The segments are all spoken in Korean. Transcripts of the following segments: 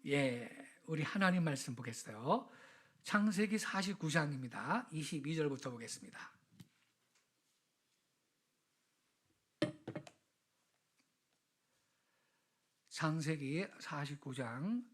우리 하나님 말씀 보겠어요. 창세기 49장입니다. 22절부터 보겠습니다. 창세기 49장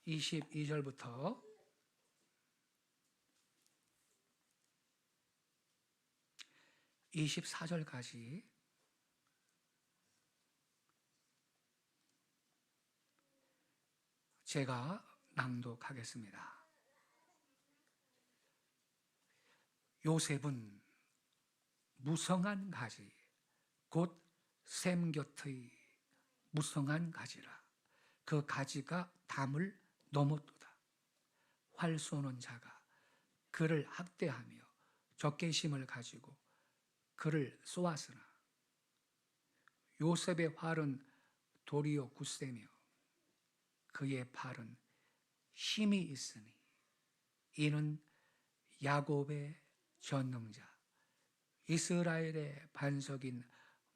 22절부터 24절까지 제가 낭독하겠습니다. 요셉은 무성한 가지 곧 샘 곁의 무성한 가지라. 그 가지가 담을 넘었도다. 활 쏘는 자가 그를 학대하며 적개심을 가지고 그를 쏘았으나 요셉의 활은 도리어 굳세며 그의 팔은 힘이 있으니 이는 야곱의 전능자 이스라엘의 반석인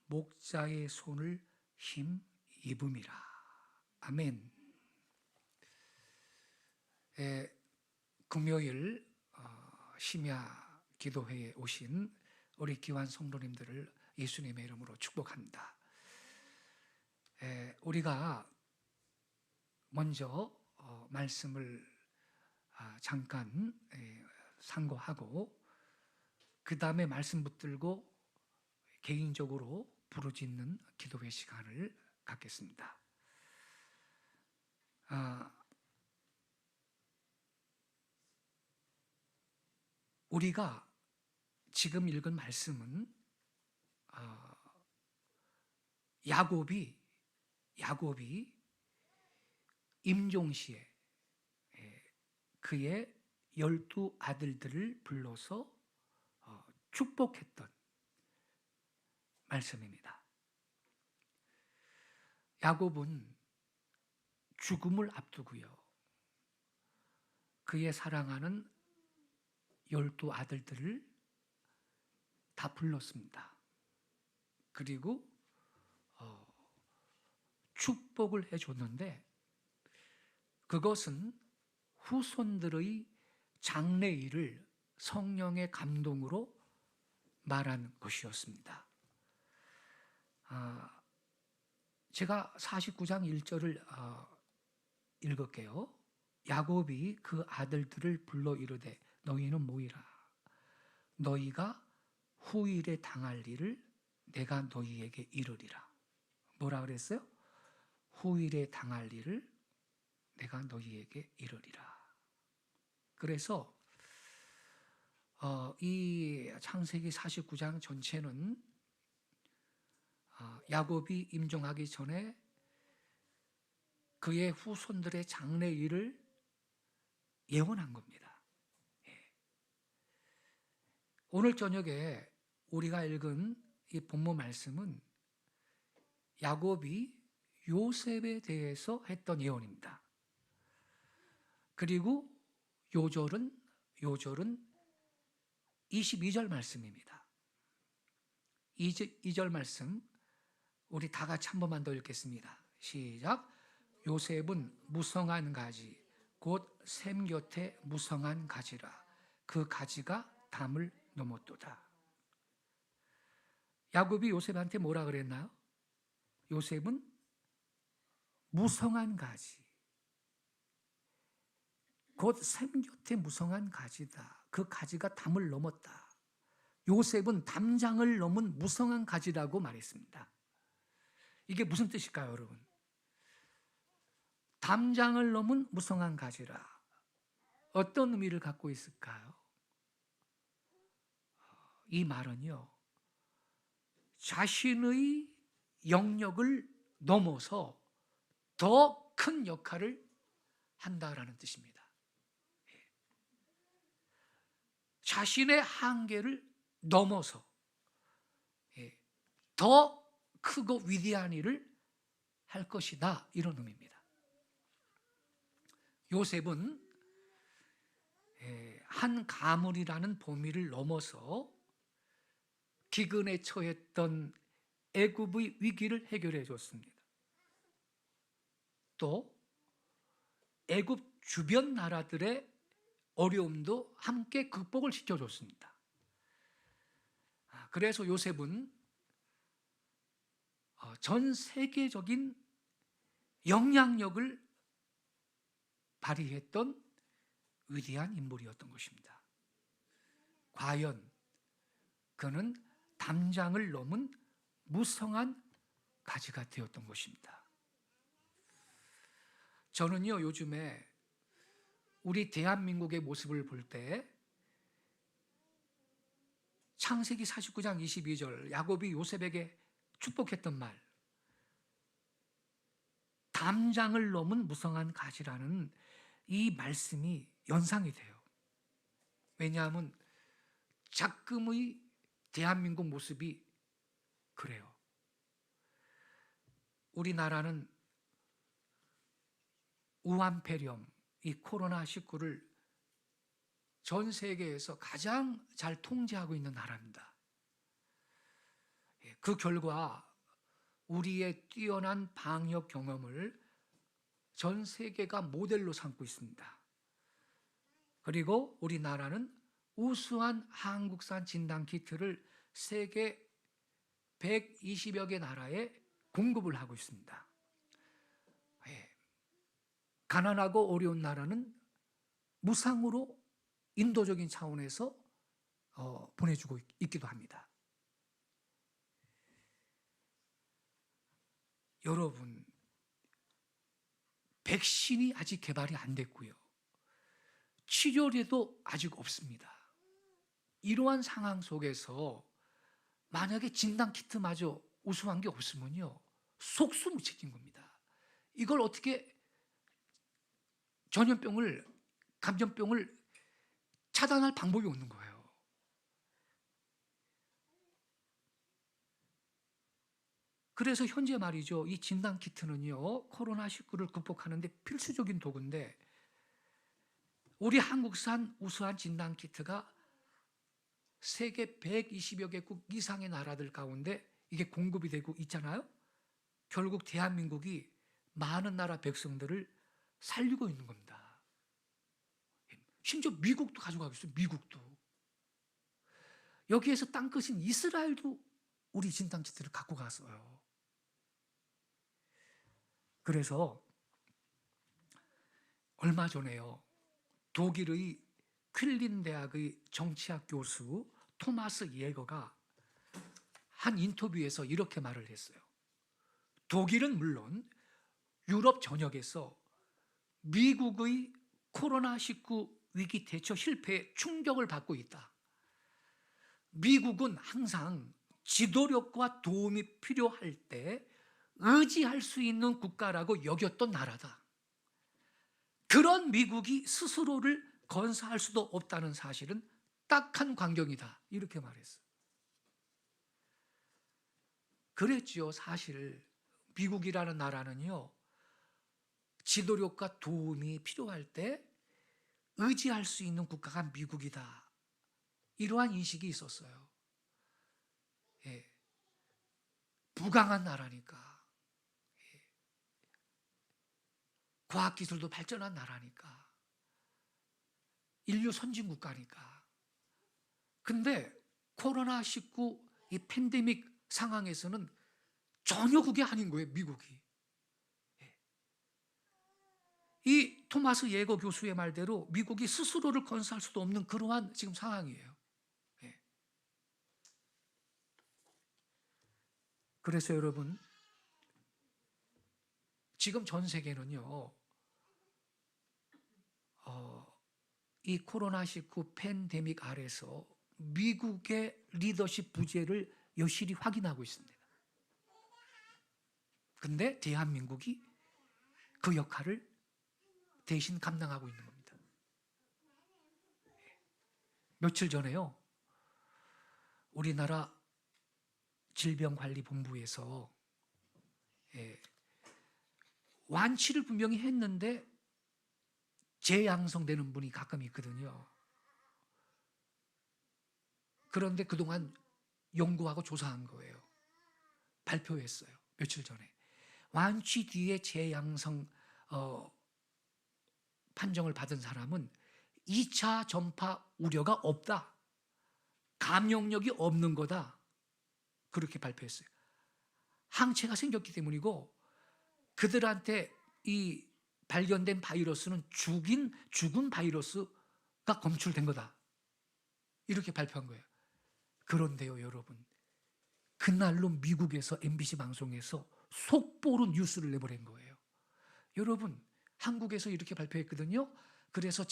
목자의 손을 힘입음이라. 아멘. 금요일 심야 기도회에 오신 우리 귀한 성도님들을 예수님의 이름으로 축복합니다. 우리가 먼저 말씀을 잠깐 상고하고 그 다음에 말씀 붙들고 개인적으로 부르짖는 기도회 시간을 갖겠습니다. 우리가 지금 읽은 말씀은 야곱이 임종시에 그의 12 아들들을 불러서 축복했던 말씀입니다. 야곱은 죽음을 앞두고요, 그의 사랑하는 12 아들들을 다 불렀습니다. 그리고 축복을 해줬는데 그것은 후손들의 장래일을 성령의 감동으로 말한 것이었습니다. 제가 49장 1절을 읽을게요. 야곱이 그 아들들을 불러 이르되 너희는 모이라. 너희가 후일에 당할 일을 내가 너희에게 이르리라. 뭐라 그랬어요? 후일에 당할 일을 내가 너희에게 이르리라. 그래서 이 창세기 49장 전체는 야곱이 임종하기 전에 그의 후손들의 장래일을 예언한 겁니다. 오늘 저녁에 우리가 읽은 이 본문 말씀은 야곱이 요셉에 대해서 했던 예언입니다. 그리고 요절은 22절 말씀입니다. 2절 말씀 우리 다 같이 한 번만 더 읽겠습니다. 시작. 요셉은 무성한 가지 곧 샘 곁에 무성한 가지라. 그 가지가 담을 넘었도다. 야곱이 요셉한테 뭐라 그랬나요? 요셉은 무성한 가지 곧 샘 곁에 무성한 가지다. 그 가지가 담을 넘었다. 요셉은 담장을 넘은 무성한 가지라고 말했습니다. 이게 무슨 뜻일까요, 여러분? 담장을 넘은 무성한 가지라. 어떤 의미를 갖고 있을까요? 이 말은요, 자신의 영역을 넘어서 더 큰 역할을 한다라는 뜻입니다. 자신의 한계를 넘어서 더 크고 위대한 일을 할 것이다, 이런 의미입니다. 요셉은 한 가물이라는 범위를 넘어서 기근에 처했던 애굽의 위기를 해결해 줬습니다. 또 애굽 주변 나라들의 어려움도 함께 극복을 시켜줬습니다. 그래서 요셉은 전 세계적인 영향력을 발휘했던 위대한 인물이었던 것입니다. 과연 그는 담장을 넘은 무성한 가지가 되었던 것입니다. 저는요, 요즘에 우리 대한민국의 모습을 볼 때 창세기 49장 22절 야곱이 요셉에게 축복했던 말, 담장을 넘은 무성한 가지라는 이 말씀이 연상이 돼요. 왜냐하면 작금의 대한민국 모습이 그래요. 우리나라는 우한폐렴, 이 코로나19를 전 세계에서 가장 잘 통제하고 있는 나라입니다. 그 결과 우리의 뛰어난 방역 경험을 전 세계가 모델로 삼고 있습니다. 그리고 우리나라는 우수한 한국산 진단키트를 세계 120여 개 나라에 공급을 하고 있습니다. 가난하고 어려운 나라는 무상으로 인도적인 차원에서 보내주고 있기도 합니다. 여러분, 백신이 아직 개발이 안 됐고요. 치료제도 아직 없습니다. 이러한 상황 속에서 만약에 진단키트마저 우수한 게 없으면요, 속수무책인 겁니다. 이걸 어떻게 전염병을, 감염병을 차단할 방법이 없는 거예요. 그래서 현재 말이죠, 이 진단키트는요, 코로나19를 극복하는 데 필수적인 도구인데 우리 한국산 우수한 진단키트가 세계 120여 개국 이상의 나라들 가운데 이게 공급이 되고 있잖아요. 결국 대한민국이 많은 나라 백성들을 살리고 있는 겁니다. 심지어 미국도 가져가고 있어요. 미국도. 여기에서 땅끝인 이스라엘도 우리 진단키트를 갖고 갔어요. 그래서 얼마 전에요, 독일의 퀼린 대학의 정치학 교수 토마스 예거가 한 인터뷰에서 이렇게 말을 했어요. 독일은 물론 유럽 전역에서 미국의 코로나19 위기 대처 실패에 충격을 받고 있다. 미국은 항상 지도력과 도움이 필요할 때 의지할 수 있는 국가라고 여겼던 나라다. 그런 미국이 스스로를 건사할 수도 없다는 사실은 딱한 광경이다. 이렇게 말했어요. 그랬죠. 사실 미국이라는 나라는요, 지도력과 도움이 필요할 때 의지할 수 있는 국가가 미국이다. 이러한 인식이 있었어요. 예. 부강한 나라니까. 예. 과학기술도 발전한 나라니까. 인류 선진국가니까. 근데 코로나19 이 팬데믹 상황에서는 전혀 그게 아닌 거예요, 미국이. 이 토마스 예거 교수의 말대로 미국이 스스로를 건사할 수도 없는 그러한 지금 상황이에요. 그래서 여러분, 지금 전 세계는요, 이 코로나19 팬데믹 아래서 미국의 리더십 부재를 여실히 확인하고 있습니다. 근데 대한민국이 그 역할을 대신 감당하고 있는 겁니다. 며칠 전에요, 우리나라 질병관리본부에서 완치를 분명히 했는데 재양성되는 분이 가끔 있거든요. 그런데 그동안 연구하고 조사한 거예요. 발표했어요. 며칠 전에. 완치 뒤에 재양성 판정을 받은 사람은 2차 전파 우려가 없다, 감염력이 없는 거다, 그렇게 발표했어요. 항체가 생겼기 때문이고, 그들한테 이 발견된 바이러스는 죽은 바이러스가 검출된 거다, 이렇게 발표한 거예요. 그런데요 여러분, 그날로 미국에서 MBC 방송에서 속보로 뉴스를 내보낸 거예요. 여러분, 한국에서 이렇게 발표했거든요. 그래서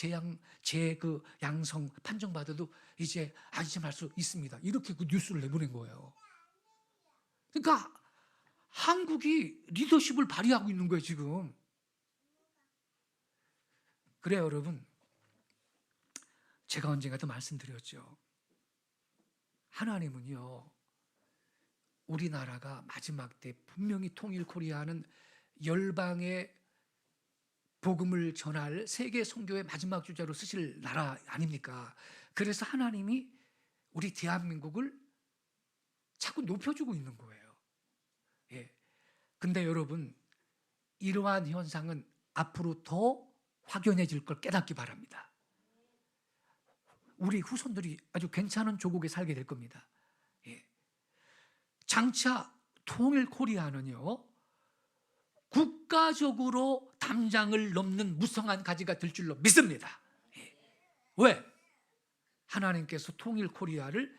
그 양성 판정받아도 이제 안심할 수 있습니다, 이렇게 그 뉴스를 내보낸 거예요. 그러니까 한국이 리더십을 발휘하고 있는 거예요 지금. 그래요 여러분, 제가 언젠가도 말씀드렸죠. 하나님은요, 우리나라가 마지막 때 분명히 통일 코리아는 열방의 복음을 전할 세계 선교의 마지막 주자로 쓰실 나라 아닙니까? 그래서 하나님이 우리 대한민국을 자꾸 높여주고 있는 거예요. 예. 근데 여러분, 이러한 현상은 앞으로 더 확연해질 걸 깨닫기 바랍니다. 우리 후손들이 아주 괜찮은 조국에 살게 될 겁니다. 예. 장차 통일 코리아는요, 국가적으로 담장을 넘는 무성한 가지가 될 줄로 믿습니다. 예. 왜? 하나님께서 통일 코리아를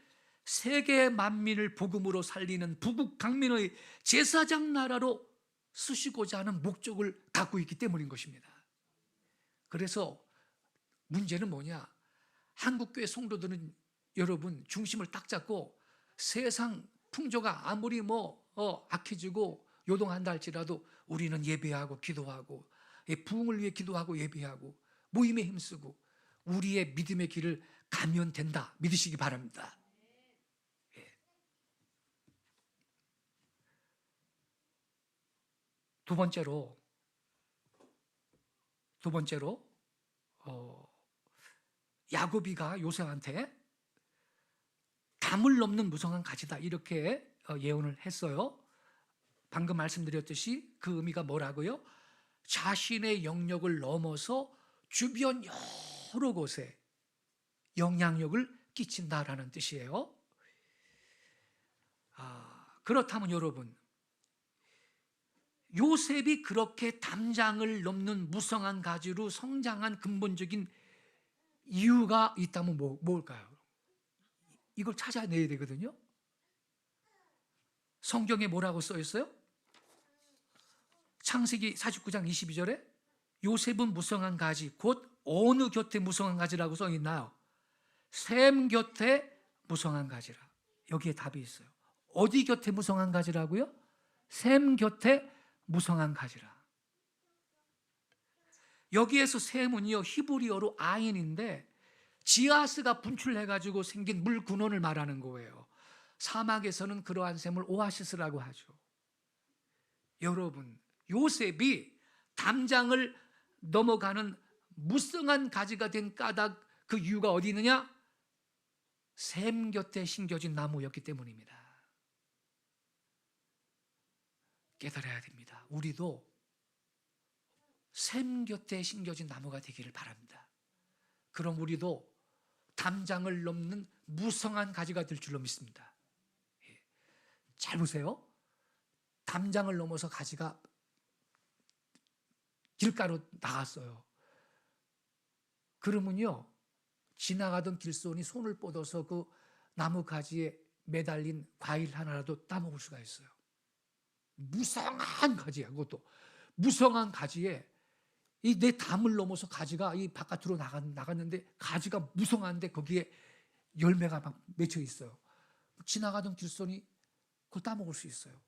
세계 만민을 복음으로 살리는 부국 강민의 제사장 나라로 쓰시고자 하는 목적을 갖고 있기 때문인 것입니다. 그래서 문제는 뭐냐? 한국교회 성도들은 여러분 중심을 딱 잡고 세상 풍조가 아무리 악해지고 요동한다 할지라도 우리는 예배하고 기도하고 부흥을 위해 기도하고 예배하고 모임에 힘쓰고 우리의 믿음의 길을 가면 된다, 믿으시기 바랍니다. 예. 두 번째로 야곱이가 요셉한테 담을 넘는 무성한 가지다, 이렇게 예언을 했어요. 방금 말씀드렸듯이 그 의미가 뭐라고요? 자신의 영역을 넘어서 주변 여러 곳에 영향력을 끼친다라는 뜻이에요. 그렇다면 여러분, 요셉이 그렇게 담장을 넘는 무성한 가지로 성장한 근본적인 이유가 있다면 뭘까요? 이걸 찾아내야 되거든요. 성경에 뭐라고 써 있어요? 창세기 49장 22절에 요셉은 무성한 가지, 곧 어느 곁에 무성한 가지라고 써 있나요? 셈 곁에 무성한 가지라. 여기에 답이 있어요. 어디 곁에 무성한 가지라고요? 셈 곁에 무성한 가지라. 여기에서 셈은요, 히브리어로 아인인데 지아스가 분출해가지고 생긴 물 근원을 말하는 거예요. 사막에서는 그러한 셈을 오아시스라고 하죠. 여러분, 요셉이 담장을 넘어가는 무성한 가지가 된 까닭, 그 이유가 어디 있느냐? 셈 곁에 심겨진 나무였기 때문입니다. 깨달아야 됩니다. 우리도 셈 곁에 심겨진 나무가 되기를 바랍니다. 그럼 우리도 담장을 넘는 무성한 가지가 될 줄로 믿습니다. 잘 보세요. 담장을 넘어서 가지가 길가로 나갔어요. 그러면요, 지나가던 길손이 손을 뻗어서 그 나무 가지에 매달린 과일 하나라도 따먹을 수가 있어요. 무성한 가지야. 그것도 무성한 가지에 이 내 담을 넘어서 가지가 이 바깥으로 나갔는데 가지가 무성한데 거기에 열매가 막 맺혀 있어요. 지나가던 길손이 그걸 따먹을 수 있어요.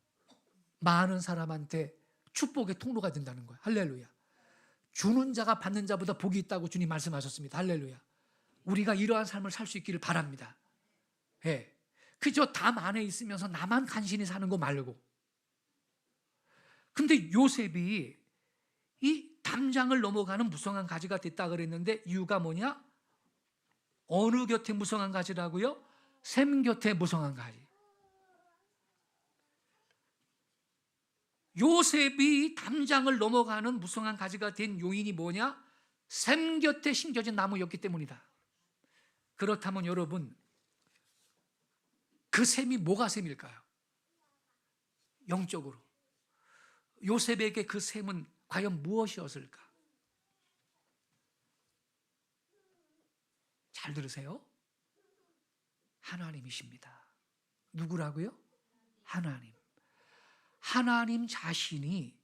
많은 사람한테 축복의 통로가 된다는 거예요. 할렐루야. 주는 자가 받는 자보다 복이 있다고 주님 말씀하셨습니다. 할렐루야. 우리가 이러한 삶을 살 수 있기를 바랍니다. 예. 그저 담 안에 있으면서 나만 간신히 사는 거 말고. 근데 요셉이 이 담장을 넘어가는 무성한 가지가 됐다 그랬는데 이유가 뭐냐? 어느 곁에 무성한 가지라고요? 셈 곁에 무성한 가지. 요셉이 담장을 넘어가는 무성한 가지가 된 요인이 뭐냐? 샘 곁에 심겨진 나무였기 때문이다. 그렇다면 여러분, 그 샘이 뭐가 샘일까요? 영적으로 요셉에게 그 샘은 과연 무엇이었을까? 잘 들으세요. 하나님이십니다. 누구라고요? 하나님. 하나님 자신이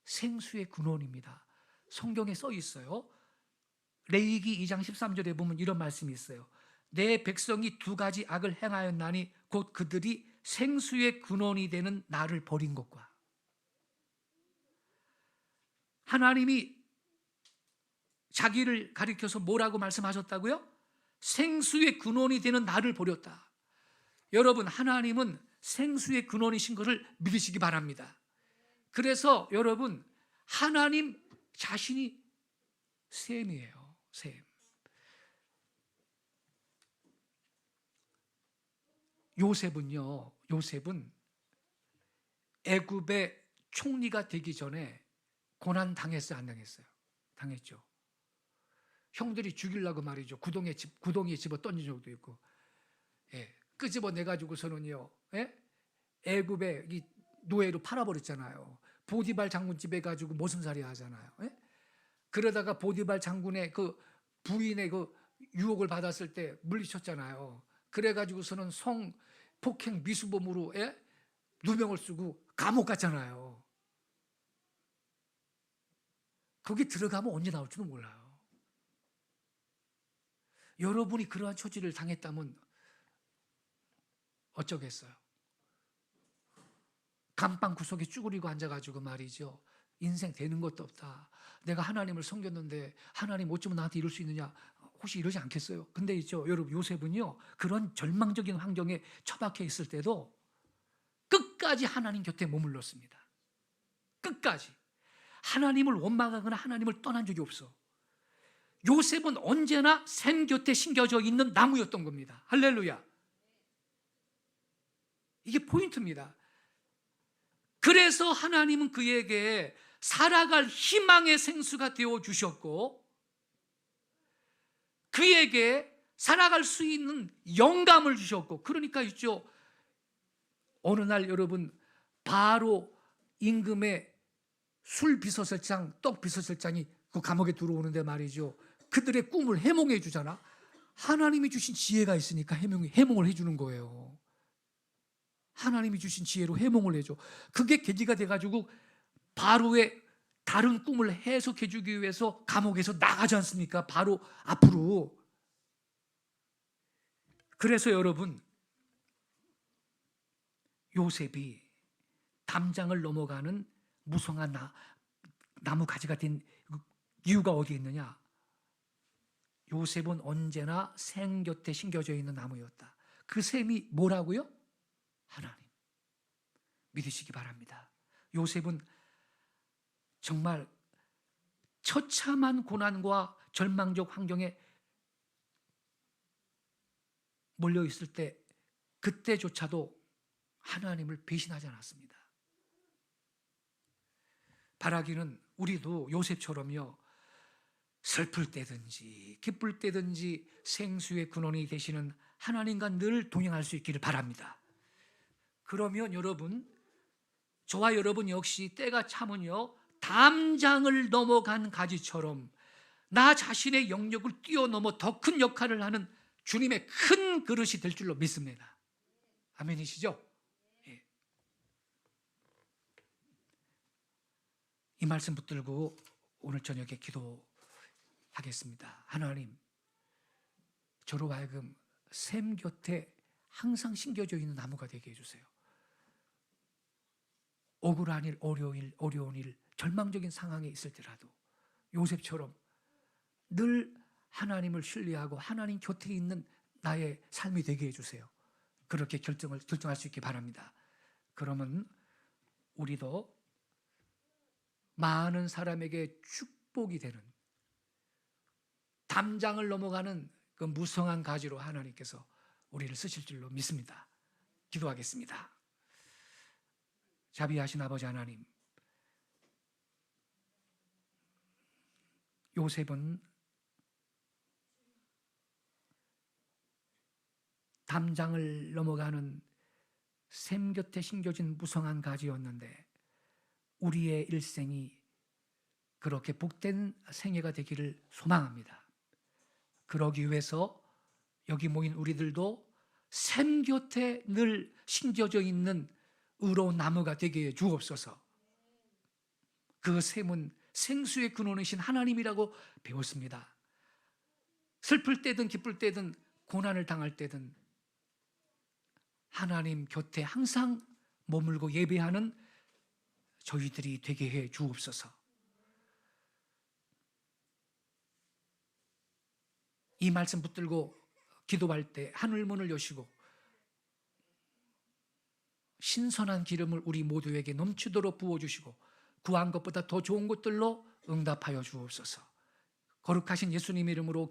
생수의 근원입니다. 성경에 써 있어요. 레위기 2장 13절에 보면 이런 말씀이 있어요. 내 백성이 두 가지 악을 행하였나니 곧 그들이 생수의 근원이 되는 나를 버린 것과. 하나님이 자기를 가리켜서 뭐라고 말씀하셨다고요? 생수의 근원이 되는 나를 버렸다. 여러분, 하나님은 생수의 근원이신 것을 믿으시기 바랍니다. 그래서 여러분, 하나님 자신이 샘이에요. 샘. 요셉은 애굽의 총리가 되기 전에 고난 당했어요, 안 당했어요? 당했죠. 형들이 죽이려고 말이죠. 구덩이에 집어 던진 적도 있고, 끄집어 내 가지고서는요, 애굽의 이 노예로 팔아버렸잖아요. 보디발 장군 집에 가지고 모순살이 하잖아요. 그러다가 보디발 장군의 그 부인의 그 유혹을 받았을 때 물리쳤잖아요. 그래가지고서는 성폭행 미수범으로 누명을 쓰고 감옥 갔잖아요. 거기 들어가면 언제 나올지도 몰라요. 여러분이 그러한 처지를 당했다면 어쩌겠어요? 감방 구석에 쭈그리고 앉아가지고 말이죠. 인생 되는 것도 없다. 내가 하나님을 섬겼는데 하나님 어쩌면 나한테 이럴 수 있느냐? 혹시 이러지 않겠어요? 근데 있죠, 여러분, 요셉은요, 그런 절망적인 환경에 처박혀 있을 때도 끝까지 하나님 곁에 머물렀습니다. 끝까지. 하나님을 원망하거나 하나님을 떠난 적이 없어. 요셉은 언제나 샘 곁에 심겨져 있는 나무였던 겁니다. 할렐루야. 이게 포인트입니다. 그래서 하나님은 그에게 살아갈 희망의 생수가 되어 주셨고, 그에게 살아갈 수 있는 영감을 주셨고, 그러니까 있죠, 어느 날 여러분, 바로 임금의 술 비서실장, 떡 비서실장이 그 감옥에 들어오는데 말이죠, 그들의 꿈을 해몽해 주잖아. 하나님이 주신 지혜가 있으니까 해몽을 해주는 거예요. 하나님이 주신 지혜로 해몽을 해줘. 그게 계기가 돼가지고 바로의 다른 꿈을 해석해 주기 위해서 감옥에서 나가지 않습니까? 바로 앞으로. 그래서 여러분, 요셉이 담장을 넘어가는 무성한 나무 가지가 된 이유가 어디에 있느냐? 요셉은 언제나 샘 곁에 심겨져 있는 나무였다. 그 샘이 뭐라고요? 하나님. 믿으시기 바랍니다. 요셉은 정말 처참한 고난과 절망적 환경에 몰려 있을 때, 그때조차도 하나님을 배신하지 않았습니다. 바라기는 우리도 요셉처럼요, 슬플 때든지 기쁠 때든지 생수의 근원이 되시는 하나님과 늘 동행할 수 있기를 바랍니다. 그러면 여러분, 저와 여러분 역시 때가 차면요, 담장을 넘어간 가지처럼 나 자신의 영역을 뛰어넘어 더 큰 역할을 하는 주님의 큰 그릇이 될 줄로 믿습니다. 아멘이시죠? 예. 이 말씀 붙들고 오늘 저녁에 기도하겠습니다. 하나님, 저로 하여금 샘 곁에 항상 심겨져 있는 나무가 되게 해주세요. 억울한 일, 어려운 일, 절망적인 상황에 있을 때라도 요셉처럼 늘 하나님을 신뢰하고 하나님 곁에 있는 나의 삶이 되게 해주세요. 그렇게 결정할 수 있기 바랍니다. 그러면 우리도 많은 사람에게 축복이 되는, 담장을 넘어가는 그 무성한 가지로 하나님께서 우리를 쓰실 줄로 믿습니다. 기도하겠습니다. 자비하신 아버지 하나님, 요셉은 담장을 넘어가는 샘 곁에 심겨진 무성한 가지였는데 우리의 일생이 그렇게 복된 생애가 되기를 소망합니다. 그러기 위해서 여기 모인 우리들도 샘 곁에 늘 심겨져 있는 의로운 나무가 되게 해 주옵소서. 그 샘은 생수의 근원이신 하나님이라고 배웠습니다. 슬플 때든 기쁠 때든 고난을 당할 때든 하나님 곁에 항상 머물고 예배하는 저희들이 되게 해 주옵소서. 이 말씀 붙들고 기도할 때 하늘 문을 여시고 신선한 기름을 우리 모두에게 넘치도록 부어주시고 구한 것보다 더 좋은 것들로 응답하여 주옵소서. 거룩하신 예수님 이름으로